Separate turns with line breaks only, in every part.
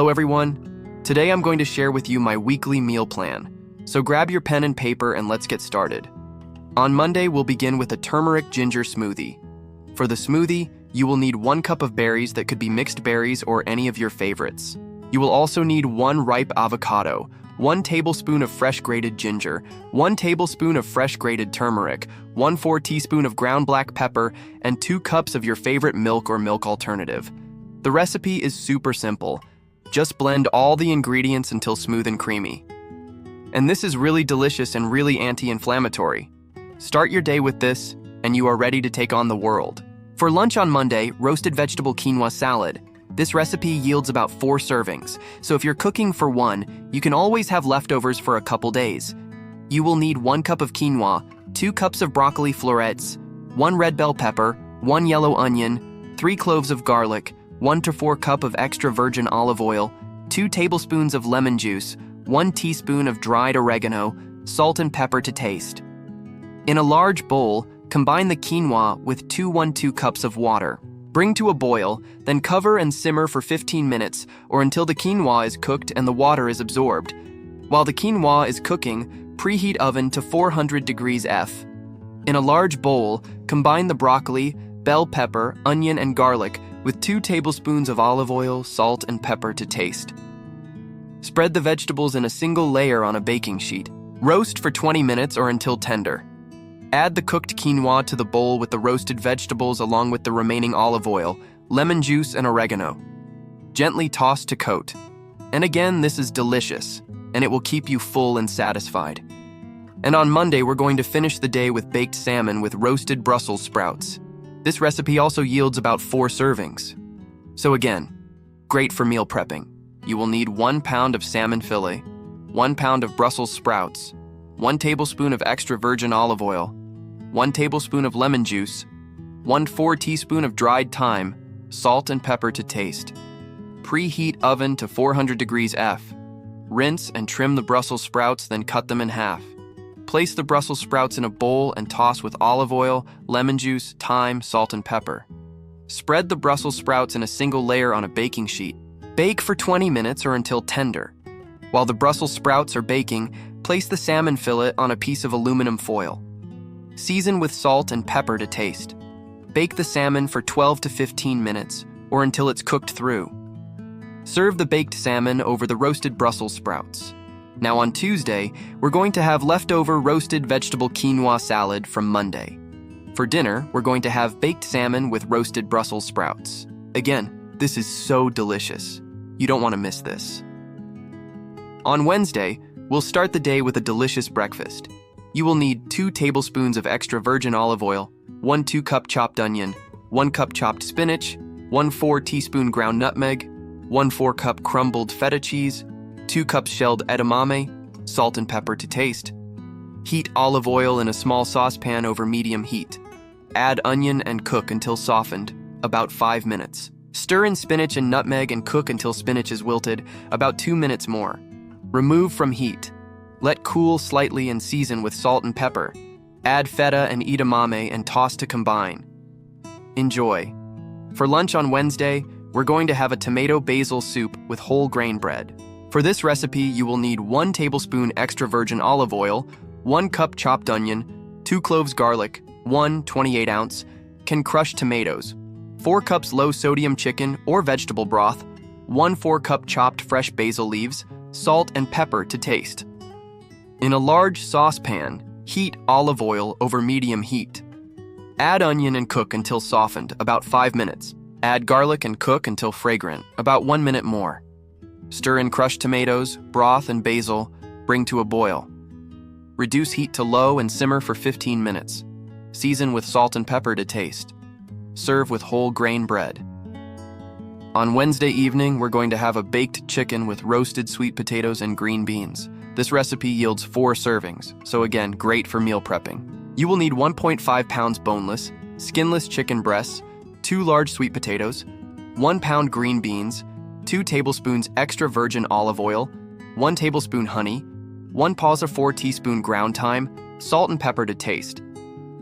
Hello everyone. Today I'm going to share with you my weekly meal plan. So grab your pen and paper and let's get started. On Monday, we'll begin with a turmeric ginger smoothie. For the smoothie, you will need 1 cup of berries that could be mixed berries or any of your favorites. You will also need 1 ripe avocado, 1 tablespoon of fresh grated ginger, 1 tablespoon of fresh grated turmeric, 1/4 teaspoon of ground black pepper, and 2 cups of your favorite milk or milk alternative. The recipe is super simple. Just blend all the ingredients until smooth and creamy. And this is really delicious and really anti-inflammatory. Start your day with this, and you are ready to take on the world. For lunch on Monday, roasted vegetable quinoa salad. This recipe yields about 4 servings, so if you're cooking for 1, you can always have leftovers for a couple days. You will need 1 cup of quinoa, 2 cups of broccoli florets, 1 red bell pepper, 1 yellow onion, 3 cloves of garlic, 1 to 4 cup of extra virgin olive oil, 2 tablespoons of lemon juice, 1 teaspoon of dried oregano, salt and pepper to taste. In a large bowl, combine the quinoa with 2 cups of water. Bring to a boil, then cover and simmer for 15 minutes or until the quinoa is cooked and the water is absorbed. While the quinoa is cooking, preheat oven to 400 degrees F. In a large bowl, combine the broccoli, bell pepper, onion, and garlic with 2 tablespoons of olive oil, salt, and pepper to taste. Spread the vegetables in a single layer on a baking sheet. Roast for 20 minutes or until tender. Add the cooked quinoa to the bowl with the roasted vegetables along with the remaining olive oil, lemon juice, and oregano. Gently toss to coat. And again, this is delicious, and it will keep you full and satisfied. And on Monday, we're going to finish the day with baked salmon with roasted Brussels sprouts. This recipe also yields about 4 servings. So again, great for meal prepping. You will need 1 pound of salmon fillet, 1 pound of Brussels sprouts, 1 tablespoon of extra virgin olive oil, 1 tablespoon of lemon juice, 1/4 teaspoon of dried thyme, salt and pepper to taste. Preheat oven to 400 degrees F. Rinse and trim the Brussels sprouts, then cut them in half. Place the Brussels sprouts in a bowl and toss with olive oil, lemon juice, thyme, salt, and pepper. Spread the Brussels sprouts in a single layer on a baking sheet. Bake for 20 minutes or until tender. While the Brussels sprouts are baking, place the salmon fillet on a piece of aluminum foil. Season with salt and pepper to taste. Bake the salmon for 12 to 15 minutes or until it's cooked through. Serve the baked salmon over the roasted Brussels sprouts. Now on Tuesday, we're going to have leftover roasted vegetable quinoa salad from Monday. For dinner, we're going to have baked salmon with roasted Brussels sprouts. Again, this is so delicious. You don't want to miss this. On Wednesday, we'll start the day with a delicious breakfast. You will need 2 tablespoons of extra virgin olive oil, 1 2-cup chopped onion, 1 cup chopped spinach, 1/4 teaspoon ground nutmeg, 1/4 cup crumbled feta cheese, 2 cups shelled edamame, salt and pepper to taste. Heat olive oil in a small saucepan over medium heat. Add onion and cook until softened, about 5 minutes. Stir in spinach and nutmeg and cook until spinach is wilted, about 2 minutes more. Remove from heat. Let cool slightly and season with salt and pepper. Add feta and edamame and toss to combine. Enjoy. For lunch on Wednesday, we're going to have a tomato basil soup with whole grain bread. For this recipe, you will need 1 tablespoon extra virgin olive oil, 1 cup chopped onion, 2 cloves garlic, 1 28-ounce can crushed tomatoes, 4 cups low-sodium chicken or vegetable broth, 1/4 cup chopped fresh basil leaves, salt and pepper to taste. In a large saucepan, heat olive oil over medium heat. Add onion and cook until softened, about 5 minutes. Add garlic and cook until fragrant, about 1 minute more. Stir in crushed tomatoes, broth, and basil, bring to a boil. Reduce heat to low and simmer for 15 minutes. Season with salt and pepper to taste. Serve with whole grain bread. On Wednesday evening, we're going to have a baked chicken with roasted sweet potatoes and green beans. This recipe yields 4 servings, so again, great for meal prepping. You will need 1.5 pounds boneless, skinless chicken breasts, 2 large sweet potatoes, 1 pound green beans, 2 tablespoons extra virgin olive oil, 1 tablespoon honey, 1/4 teaspoon ground thyme, salt and pepper to taste.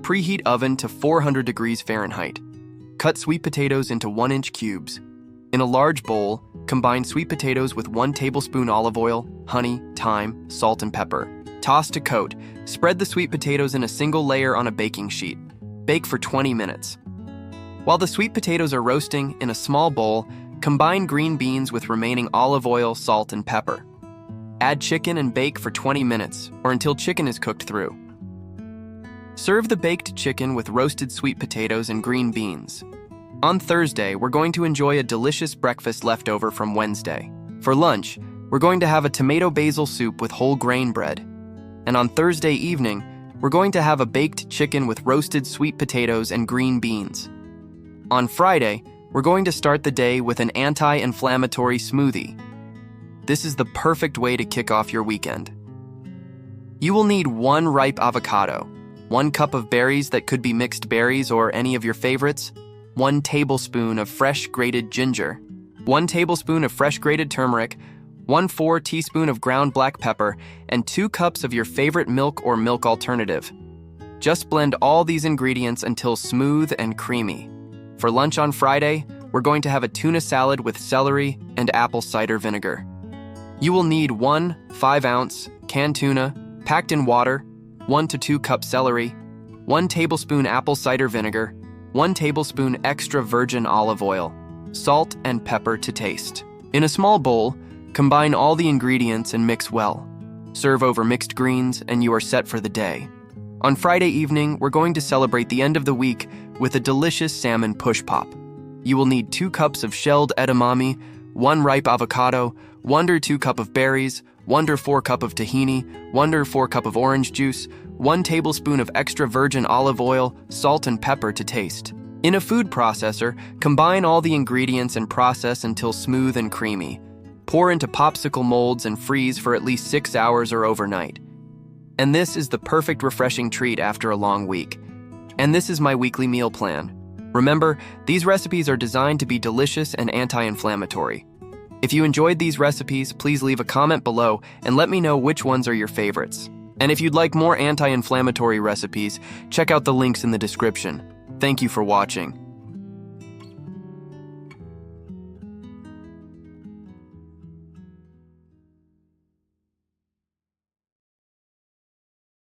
Preheat oven to 400 degrees Fahrenheit. Cut sweet potatoes into 1-inch cubes. In a large bowl, combine sweet potatoes with 1 tablespoon olive oil, honey, thyme, salt, and pepper. Toss to coat. Spread the sweet potatoes in a single layer on a baking sheet. Bake for 20 minutes. While the sweet potatoes are roasting, in a small bowl, combine green beans with remaining olive oil, salt, and pepper. Add chicken and bake for 20 minutes, or until chicken is cooked through. Serve the baked chicken with roasted sweet potatoes and green beans. On Thursday, we're going to enjoy a delicious breakfast left over from Wednesday. For lunch, we're going to have a tomato basil soup with whole grain bread. And on Thursday evening, we're going to have a baked chicken with roasted sweet potatoes and green beans. On Friday, we're going to start the day with an anti-inflammatory smoothie. This is the perfect way to kick off your weekend. You will need 1 ripe avocado, 1 cup of berries that could be mixed berries or any of your favorites, 1 tablespoon of fresh grated ginger, 1 tablespoon of fresh grated turmeric, 1/4 teaspoon of ground black pepper, and 2 cups of your favorite milk or milk alternative. Just blend all these ingredients until smooth and creamy. For lunch on Friday, we're going to have a tuna salad with celery and apple cider vinegar. You will need 1 5-ounce canned tuna, packed in water, 1 to 2 cup celery, 1 tablespoon apple cider vinegar, 1 tablespoon extra virgin olive oil, salt and pepper to taste. In a small bowl, combine all the ingredients and mix well. Serve over mixed greens and you are set for the day. On Friday evening, we're going to celebrate the end of the week with a delicious salmon push pop. You will need 2 cups of shelled edamame, 1 ripe avocado, 1 to 2 cup of berries, 1 to 4 cup of tahini, 1 to 4 cup of orange juice, 1 tablespoon of extra virgin olive oil, salt and pepper to taste. In a food processor, combine all the ingredients and process until smooth and creamy. Pour into popsicle molds and freeze for at least 6 hours or overnight. And this is the perfect refreshing treat after a long week. And this is my weekly meal plan. Remember, these recipes are designed to be delicious and anti-inflammatory. If you enjoyed these recipes, please leave a comment below and let me know which ones are your favorites. And if you'd like more anti-inflammatory recipes, check out the links in the description. Thank you for watching.